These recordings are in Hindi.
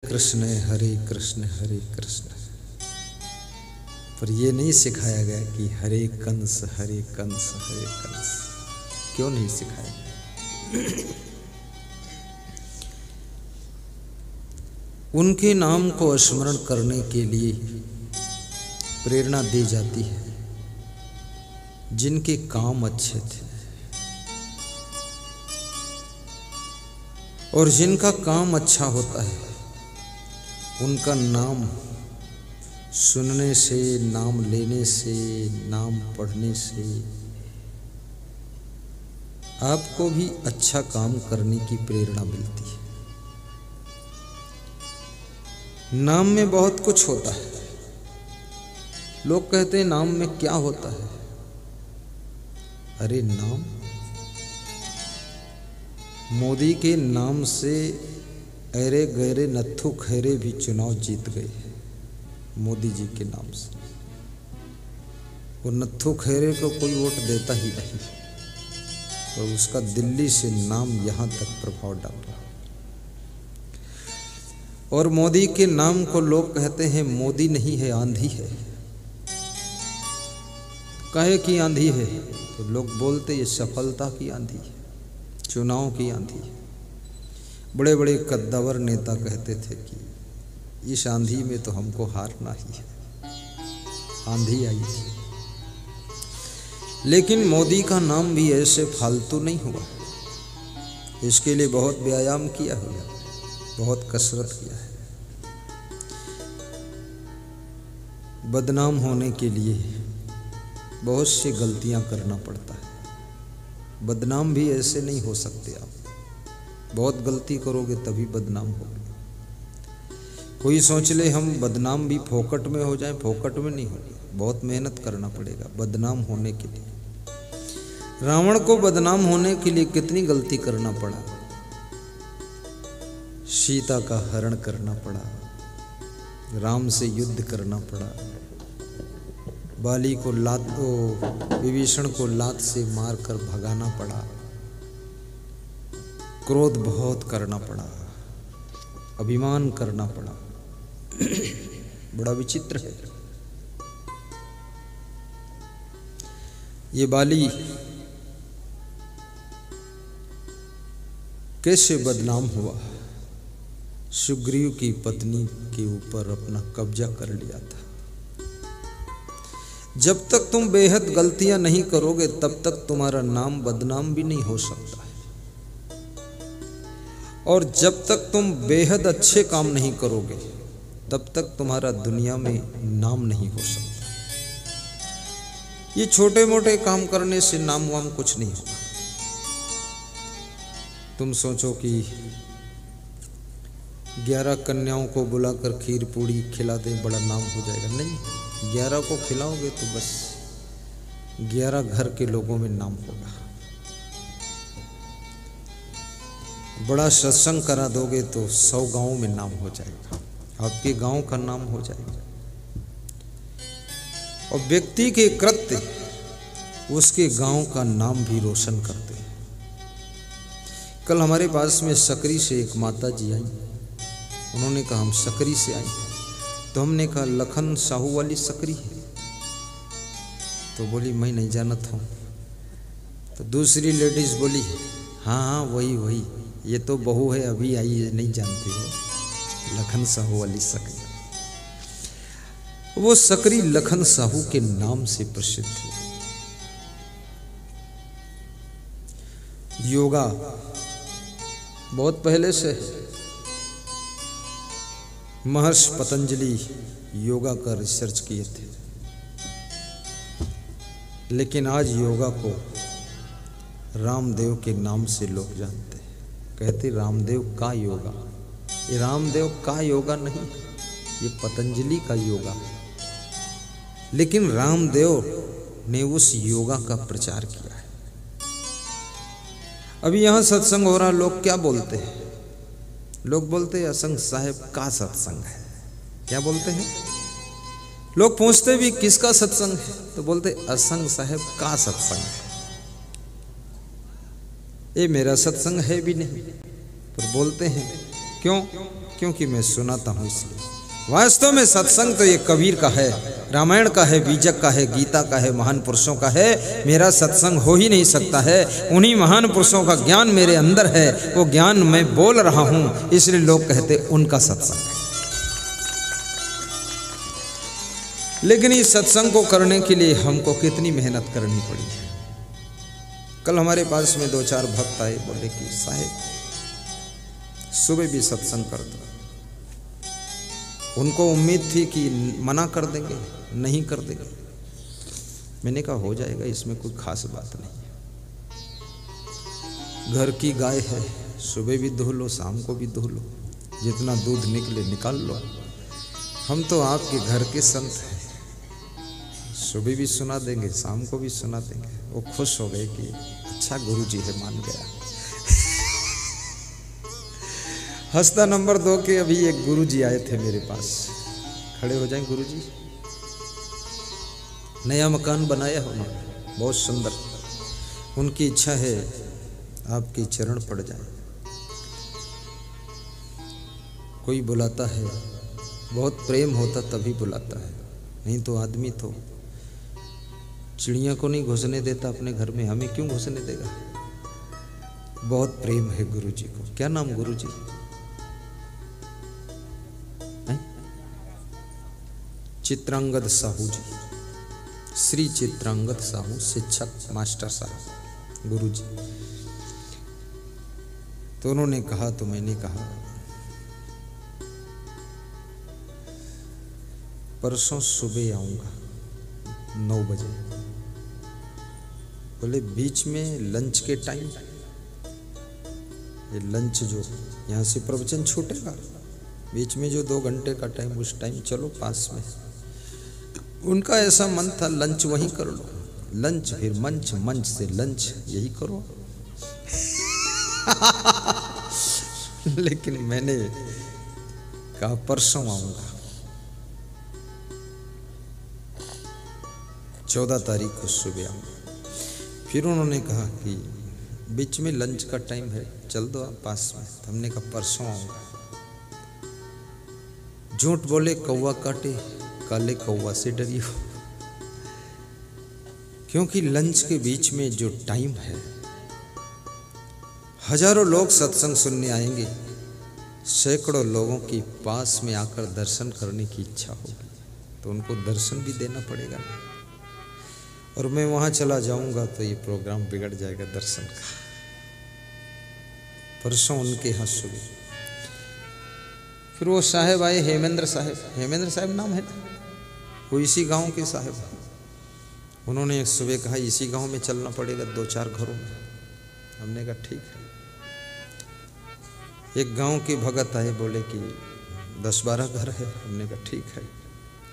हरे कृष्ण पर ये नहीं सिखाया गया कि हरे कंस हरे कंस हरे कंस। क्यों नहीं सिखाया गया? उनके नाम को स्मरण करने के लिए प्रेरणा दी जाती है जिनके काम अच्छे थे और जिनका काम अच्छा होता है उनका नाम सुनने से, नाम लेने से, नाम पढ़ने से आपको भी अच्छा काम करने की प्रेरणा मिलती है। नाम में बहुत कुछ होता है। लोग कहते हैं नाम में क्या होता है? अरे नाम, मोदी के नाम से अरे गहरे नत्थु खैरे भी चुनाव जीत गए मोदी जी के नाम से। वो नत्थु खैरे को कोई वोट देता ही नहीं, तो उसका दिल्ली से नाम यहाँ तक प्रभाव डाला। और मोदी के नाम को लोग कहते हैं मोदी नहीं है, आंधी है। काहे की आंधी है? तो लोग बोलते ये सफलता की आंधी है, चुनाव की आंधी है। बड़े बड़े कद्दावर नेता कहते थे कि इस आंधी में तो हमको हारना ही है, आंधी आई थी। लेकिन मोदी का नाम भी ऐसे फालतू नहीं हुआ, इसके लिए बहुत व्यायाम किया है, बहुत कसरत किया है। बदनाम होने के लिए बहुत सी गलतियां करना पड़ता है। बदनाम भी ऐसे नहीं हो सकते आप, बहुत गलती करोगे तभी बदनाम होगे। कोई सोच ले हम बदनाम भी फोकट में हो जाए, फोकट में नहीं होगा, बहुत मेहनत करना पड़ेगा बदनाम होने के लिए। रावण को बदनाम होने के लिए कितनी गलती करना पड़ा, सीता का हरण करना पड़ा, राम से युद्ध करना पड़ा, बाली को विभीषण को लात से मारकर भगाना पड़ा, क्रोध बहुत करना पड़ा, अभिमान करना पड़ा। बड़ा विचित्र है। ये बाली कैसे बदनाम हुआ? सुग्रीव की पत्नी के ऊपर अपना कब्जा कर लिया था। जब तक तुम बेहद गलतियां नहीं करोगे तब तक तुम्हारा नाम बदनाम भी नहीं हो सकता है, और जब तक तुम बेहद अच्छे काम नहीं करोगे तब तक तुम्हारा दुनिया में नाम नहीं हो सकता। ये छोटे मोटे काम करने से नाम वाम कुछ नहीं होगा। तुम सोचो कि 11 कन्याओं को बुलाकर खीर पूड़ी खिला दे, बड़ा नाम हो जाएगा। नहीं, 11 को खिलाओगे तो बस 11 घर के लोगों में नाम होगा। बड़ा सत्संग करा दोगे तो 100 गांवों में नाम हो जाएगा, आपके गांव का नाम हो जाएगा। और व्यक्ति के कृत्य उसके गांव का नाम भी रोशन करते हैं। कल हमारे पास में सकरी से एक माता जी आई, उन्होंने कहा हम सकरी से आई। तो हमने कहा लखन साहू वाली सकरी है? तो बोली मैं नहीं जानत हूँ। तो दूसरी लेडीज बोली हाँ हाँ वही, ये तो बहू है अभी आई है, नहीं जानते हो, लखन साहू वाली सकरी। वो सकरी लखन साहू के नाम से प्रसिद्ध है। योगा बहुत पहले से है। महर्षि पतंजलि योगा का रिसर्च किए थे, लेकिन आज योगा को रामदेव के नाम से लोग जानते हैं। कहते रामदेव का योगा। ये रामदेव का योगा नहीं, ये पतंजलि का योगा है। लेकिन रामदेव ने उस योगा का प्रचार किया है। अभी यहाँ सत्संग हो रहा, लोग क्या बोलते हैं? लोग बोलते हैं असंग साहेब का सत्संग है। क्या बोलते हैं? लोग पूछते भी किसका सत्संग है, तो बोलते असंग साहेब का सत्संग है। ये मेरा सत्संग है भी नहीं, पर बोलते हैं क्यों? क्योंकि मैं सुनाता हूँ इसलिए। वास्तव में सत्संग तो ये कबीर का है, रामायण का है, बीजक का है, गीता का है, महान पुरुषों का है। मेरा सत्संग हो ही नहीं सकता है। उन्हीं महान पुरुषों का ज्ञान मेरे अंदर है, वो ज्ञान मैं बोल रहा हूँ, इसलिए लोग कहते उनका सत्संग है। लेकिन इस सत्संग को करने के लिए हमको कितनी मेहनत करनी पड़ी है। कल हमारे पास में 2-4 भक्त आए, बोले कि साहेब सुबह भी सत्संग कर दो। उनको उम्मीद थी कि मना कर देंगे, नहीं कर देंगे। मैंने कहा हो जाएगा, इसमें कोई खास बात नहीं है। घर की गाय है, सुबह भी धो लो, शाम को भी धो लो, जितना दूध निकले निकाल लो। हम तो आपके घर के संत हैं, सुबह भी सुना देंगे, शाम को भी सुना देंगे। वो खुश हो गए कि अच्छा गुरुजी है, मान गया। हंसता नंबर 2 के अभी एक गुरुजी आए थे मेरे पास। खड़े हो जाएं गुरुजी। नया मकान बनाया उन्होंने, बहुत सुंदर। उनकी इच्छा है आपके चरण पड़ जाए। कोई बुलाता है, बहुत प्रेम होता तभी बुलाता है, नहीं तो आदमी तो चिड़िया को नहीं घुसने देता अपने घर में, हमें क्यों घुसने देगा। बहुत प्रेम है गुरुजी को। क्या नाम गुरुजी? चित्रांगद साहू जी, श्री चित्रांगद साहू, शिक्षक मास्टर साहब गुरुजी। तो उन्होंने कहा, तो मैंने कहा परसों सुबह आऊंगा 9 बजे। बोले बीच में लंच के टाइम, ये लंच जो यहाँ से प्रवचन छूटेगा, बीच में जो 2 घंटे का टाइम, उस टाइम चलो पास में। उनका ऐसा मन था लंच वहीं कर लो, लंच फिर मंच, मंच से लंच, यही करो। लेकिन मैंने कहा परसों आऊंगा, 14 तारीख को सुबह आऊंगा। फिर उन्होंने कहा कि बीच में लंच का टाइम है, चल दो आप पास में। हमने कहा परसों आऊंगा। झूठ बोले कौवा काटे, काले कौवा से डरियो। क्योंकि लंच के बीच में जो टाइम है, हजारों लोग सत्संग सुनने आएंगे, सैकड़ों लोगों के पास में आकर दर्शन करने की इच्छा होगी, तो उनको दर्शन भी देना पड़ेगा ना। और मैं वहां चला जाऊंगा तो ये प्रोग्राम बिगड़ जाएगा दर्शन का। परसों उनके यहाँ सुबह फिर वो साहेब आए, हेमेंद्र साहब नाम है ना, वो इसी गांव के साहेब। उन्होंने सुबह कहा इसी गांव में चलना पड़ेगा, 2-4 घरों में। हमने कहा ठीक है। एक गांव के भगत आए, बोले कि 10-12 घर है। हमने कहा ठीक है।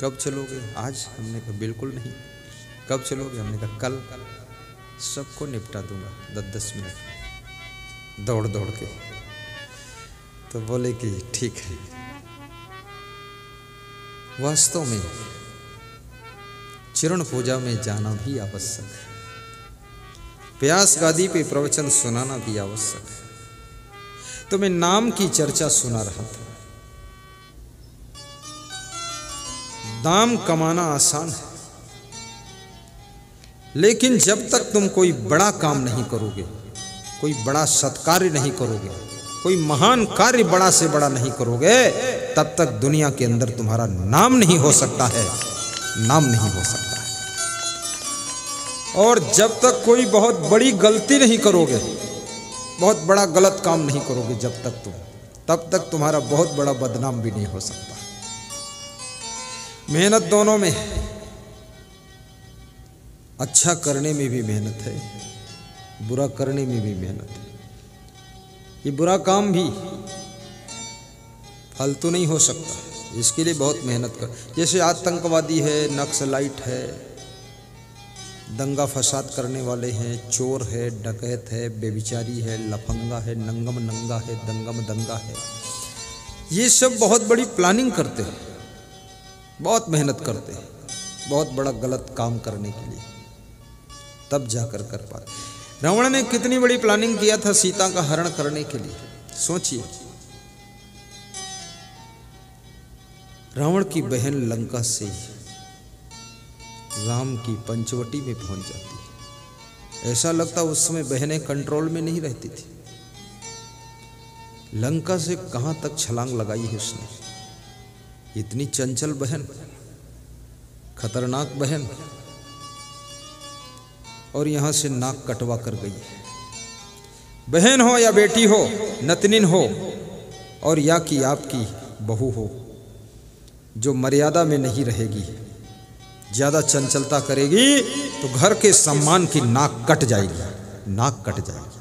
कब चलोगे? आज। हमने कहा बिल्कुल नहीं। कब चलोगे? हमने कहा कल। सबको निपटा दूंगा 10-10 मिनट दौड़ दौड़ के। तो बोले कि ठीक है। वास्तव में चरण पूजा में जाना भी आवश्यक है, प्यास गादी पे प्रवचन सुनाना भी आवश्यक है। तो मैं नाम की चर्चा सुना रहा था। दाम कमाना आसान है, लेकिन जब तक तुम कोई बड़ा काम नहीं करोगे, कोई बड़ा सत्कार्य नहीं करोगे, कोई महान कार्य बड़ा से बड़ा नहीं करोगे, तब तक दुनिया के अंदर तुम्हारा नाम नहीं हो सकता है, नाम नहीं हो सकता है। और जब तक कोई बहुत बड़ी गलती नहीं करोगे, बहुत बड़ा गलत काम नहीं करोगे जब तक तुम, तब तक तुम्हारा बहुत बड़ा बदनाम भी नहीं हो सकता। मेहनत दोनों में है, अच्छा करने में भी मेहनत है, बुरा करने में भी मेहनत है। ये बुरा काम भी फालतू नहीं हो सकता, इसके लिए बहुत मेहनत कर। जैसे आतंकवादी है, नक्सलाइट है, दंगा फसाद करने वाले हैं, चोर है, डकैत है, बेविचारी है, लफंगा है, नंगम नंगा है, दंगम दंगा है, ये सब बहुत बड़ी प्लानिंग करते हैं, बहुत मेहनत करते हैं बहुत बड़ा गलत काम करने के लिए, तब जाकर कर पाते। रावण ने कितनी बड़ी प्लानिंग किया था सीता का हरण करने के लिए, सोचिए। रावण की बहन लंका से राम की पंचवटी में पहुंच जाती है। ऐसा लगता उस समय बहनें कंट्रोल में नहीं रहती थी। लंका से कहां तक छलांग लगाई है उसने। इतनी चंचल बहन, खतरनाक बहन, और यहां से नाक कटवा कर गई है। बहन हो या बेटी हो, नतनिन हो और या कि आपकी बहू हो, जो मर्यादा में नहीं रहेगी, ज्यादा चंचलता करेगी तो घर के सम्मान की नाक कट जाएगी, नाक कट जाएगी।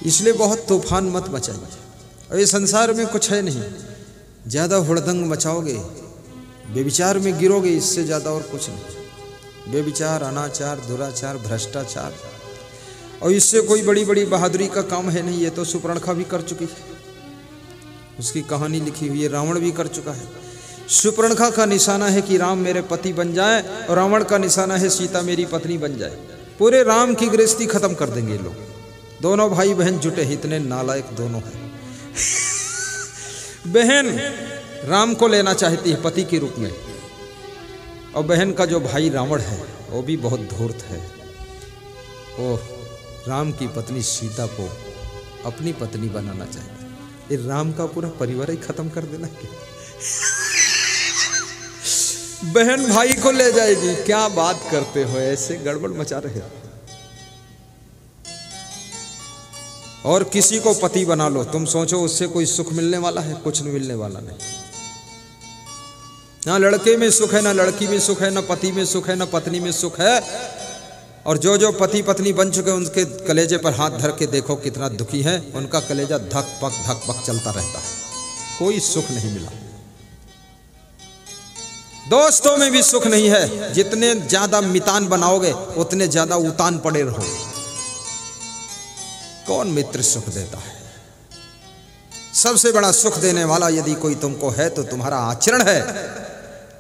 इसलिए बहुत तूफान मत मचाइए। और ये संसार में कुछ है नहीं, ज्यादा हुड़दंग मचाओगे, बेविचार में गिरोगे, इससे ज्यादा और कुछ नहीं। बेविचार, अनाचार, दुराचार, भ्रष्टाचार, और इससे कोई बड़ी बड़ी बहादुरी का काम है नहीं। ये तो सुपर्णखा भी कर चुकी है, उसकी कहानी लिखी हुई है। रावण भी कर चुका है। सुपर्णखा का निशाना है कि राम मेरे पति बन जाए, और रावण का निशाना है सीता मेरी पत्नी बन जाए। पूरे राम की गृहस्थी खत्म कर देंगे लोग। दोनों भाई बहन जुटे, इतने नालायक दोनों हैं। बहन राम को लेना चाहती है पति के रूप में, और बहन का जो भाई रावण है वो भी बहुत धूर्त है। वो राम की पत्नी सीता को अपनी पत्नी बनाना चाहता है। ये राम का पूरा परिवार ही खत्म कर देना क्या? बहन भाई को ले जाएगी, क्या बात करते हो, ऐसे गड़बड़ मचा रहे हो। और किसी को पति बना लो, तुम सोचो उससे कोई सुख मिलने वाला है? कुछ नहीं मिलने वाला। नहीं, ना लड़के में सुख है, ना लड़की में सुख है, ना पति में सुख है, ना पत्नी में सुख है। और जो जो पति पत्नी बन चुके उनके कलेजे पर हाथ धर के देखो कितना दुखी है। उनका कलेजा धक पक चलता रहता है, कोई सुख नहीं मिला। दोस्तों में भी सुख नहीं है। जितने ज्यादा मितान बनाओगे उतने ज्यादा उतान पड़े रहोगे। कौन मित्र सुख देता है? सबसे बड़ा सुख देने वाला यदि कोई तुमको है तो तुम्हारा आचरण है,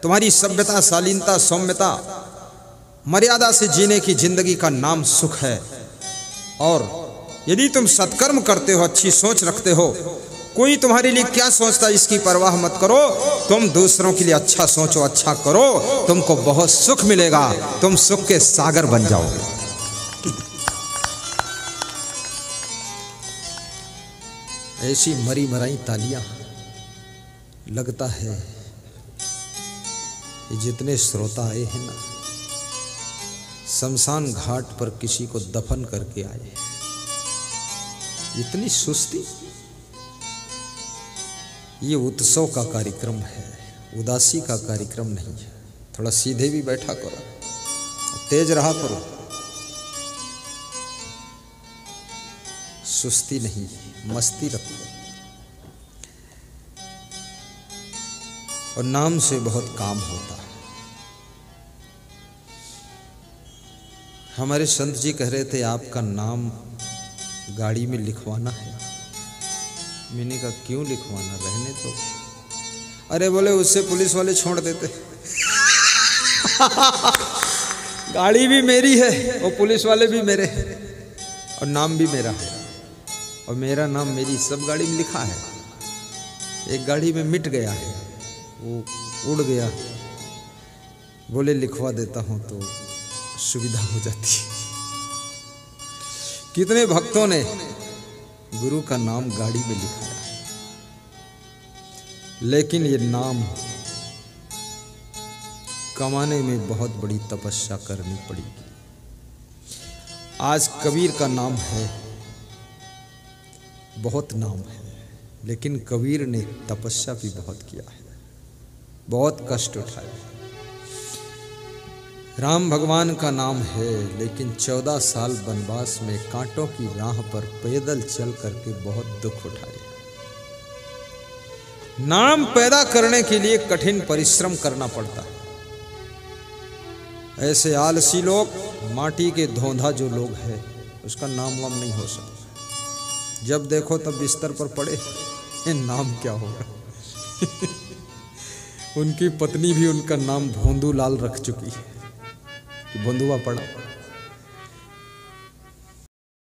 तुम्हारी सभ्यता, शालीनता, सौम्यता, मर्यादा से जीने की जिंदगी का नाम सुख है। और यदि तुम सत्कर्म करते हो, अच्छी सोच रखते हो, कोई तुम्हारे लिए क्या सोचता है इसकी परवाह मत करो। तुम दूसरों के लिए अच्छा सोचो, अच्छा करो, तुमको बहुत सुख मिलेगा। तुम सुख के सागर बन जाओगे। ऐसी मरी मराई तालियां, लगता है कि जितने श्रोता आए हैं ना, शमशान घाट पर किसी को दफन करके आए। इतनी सुस्ती। ये उत्सव का कार्यक्रम है, उदासी का कार्यक्रम नहीं है। थोड़ा सीधे भी बैठा करो, तेज रहा करो, सुस्ती नहीं, मस्ती रखो। और नाम से बहुत काम होता है। हमारे संत जी कह रहे थे आपका नाम गाड़ी में लिखवाना है। मैंने कहा क्यों लिखवाना, रहने तो। अरे बोले उससे पुलिस वाले छोड़ देते। गाड़ी भी मेरी है और पुलिस वाले भी मेरे हैं, और नाम भी मेरा है। और मेरा नाम मेरी सब गाड़ी में लिखा है। एक गाड़ी में मिट गया है, वो उड़ गया। बोले लिखवा देता हूं तो सुविधा हो जाती। कितने भक्तों ने गुरु का नाम गाड़ी में लिखा है, लेकिन ये नाम कमाने में बहुत बड़ी तपस्या करनी पड़ेगी। आज कबीर का नाम है, बहुत नाम है, लेकिन कबीर ने तपस्या भी बहुत किया है, बहुत कष्ट उठाए। राम भगवान का नाम है, लेकिन 14 साल वनवास में कांटों की राह पर पैदल चल करके बहुत दुख उठाए। नाम पैदा करने के लिए कठिन परिश्रम करना पड़ता है। ऐसे आलसी लोग, माटी के धोंधा जो लोग हैं, उसका नाम वाम नहीं हो सकता। जब देखो तब बिस्तर पर पड़े, ये नाम क्या होगा। उनकी पत्नी भी उनका नाम भोंदू लाल रख चुकी है कि भोंदुआ पड़ा।